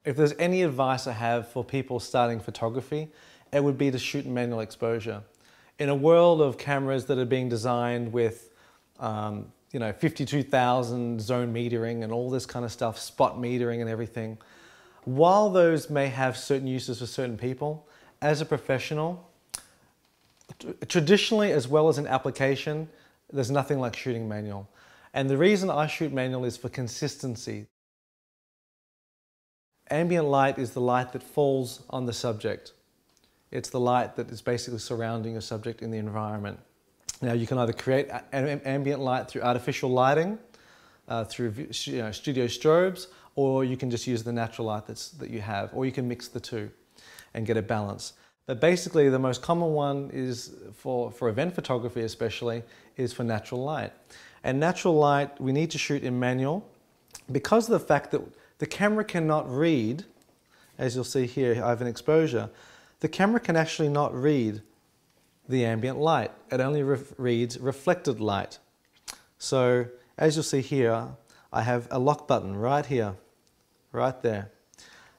If there's any advice I have for people starting photography, it would be to shoot manual exposure. In a world of cameras that are being designed with 52,000 zone metering and all this kind of stuff, spot metering and everything, while those may have certain uses for certain people, as a professional, traditionally as well as an application, there's nothing like shooting manual. And the reason I shoot manual is for consistency. Ambient light is the light that falls on the subject. It's the light that is basically surrounding a subject in the environment. Now you can either create ambient light through artificial lighting, through studio strobes, or you can just use the natural light that you have, or you can mix the two and get a balance. But basically the most common one is for event photography especially, is for natural light. And natural light we need to shoot in manual because of the fact that the camera cannot read, as you'll see here, I have an exposure. The camera can actually not read the ambient light. It only reads reflected light. So as you'll see here, I have a lock button right here, right there.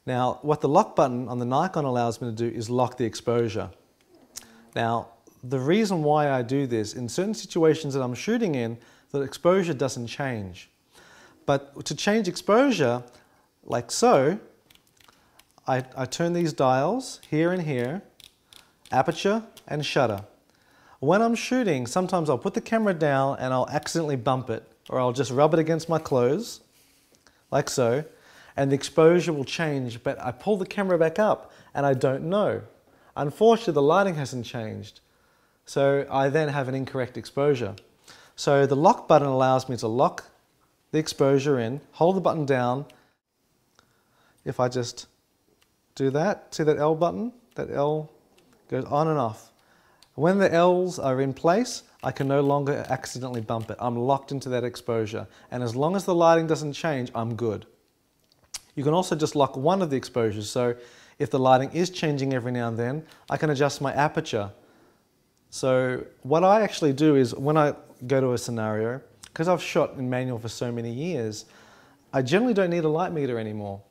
Now, what the lock button on the Nikon allows me to do is lock the exposure. Now, the reason why I do this, in certain situations that I'm shooting in, the exposure doesn't change. But to change exposure, like so, I turn these dials here and here, aperture and shutter. When I'm shooting, sometimes I'll put the camera down and I'll accidentally bump it, or I'll just rub it against my clothes, like so, and the exposure will change, but I pull the camera back up and I don't know. Unfortunately, the lighting hasn't changed, so I then have an incorrect exposure. So the lock button allows me to lock the exposure in, hold the button down. If I just do that, see that L button? That L goes on and off. When the L's are in place, I can no longer accidentally bump it. I'm locked into that exposure. And as long as the lighting doesn't change, I'm good. You can also just lock one of the exposures. So if the lighting is changing every now and then, I can adjust my aperture. So what I actually do is when I go to a scenario, because I've shot in manual for so many years, I generally don't need a light meter anymore.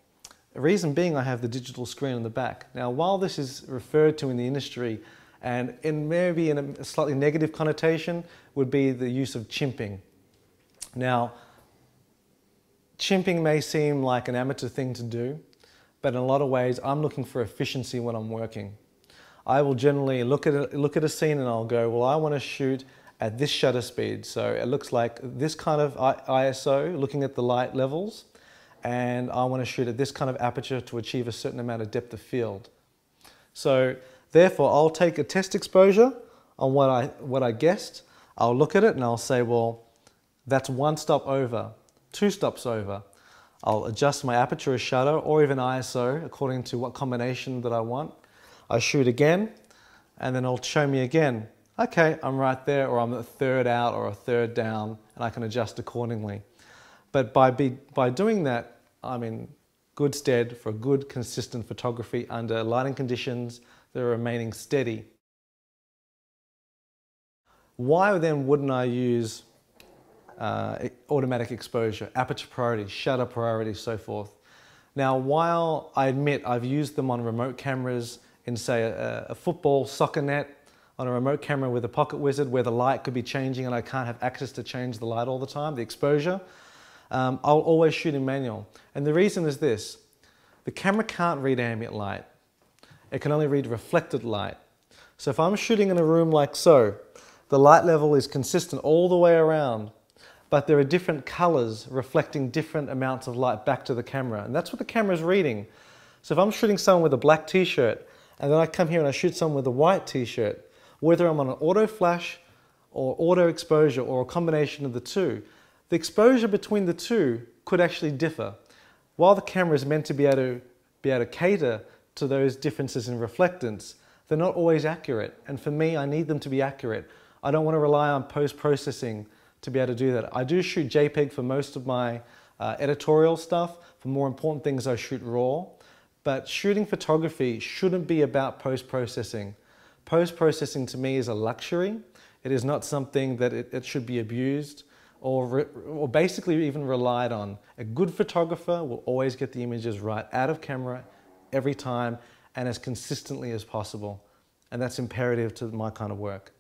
The reason being I have the digital screen on the back. Now, while this is referred to in the industry, and maybe in a slightly negative connotation, would be the use of chimping. Now, chimping may seem like an amateur thing to do, but in a lot of ways, I'm looking for efficiency when I'm working. I will generally look at a scene and I'll go, well, I want to shoot at this shutter speed. So it looks like this kind of ISO, looking at the light levels, and I want to shoot at this kind of aperture to achieve a certain amount of depth of field. So therefore, I'll take a test exposure on what I guessed. I'll look at it and I'll say, well, that's one stop over, two stops over. I'll adjust my aperture or shutter or even ISO according to what combination that I want. I shoot again and then it'll show me again, okay, I'm right there, or I'm a third out or a third down, and I can adjust accordingly. But by doing that, I'm in good stead for good, consistent photography under lighting conditions that are remaining steady. Why then wouldn't I use automatic exposure, aperture priority, shutter priority, so forth? Now, while I admit I've used them on remote cameras in, say, a football soccer net, on a remote camera with a pocket wizard where the light could be changing and I can't have access to change the light all the time, the exposure, I'll always shoot in manual. And the reason is this: the camera can't read ambient light. It can only read reflected light. So if I'm shooting in a room like so, the light level is consistent all the way around, but there are different colors reflecting different amounts of light back to the camera, and that's what the camera is reading. So if I'm shooting someone with a black t-shirt, and then I come here and I shoot someone with a white t-shirt, whether I'm on an auto flash or auto exposure or a combination of the two, the exposure between the two could actually differ. While the camera is meant to be able to cater to those differences in reflectance, they're not always accurate. And for me, I need them to be accurate. I don't want to rely on post-processing to be able to do that. I do shoot JPEG for most of my editorial stuff. For more important things, I shoot RAW. But shooting photography shouldn't be about post-processing. Post-processing to me is a luxury. It is not something that it should be abused or basically even relied on. A good photographer will always get the images right out of camera every time and as consistently as possible. And that's imperative to my kind of work.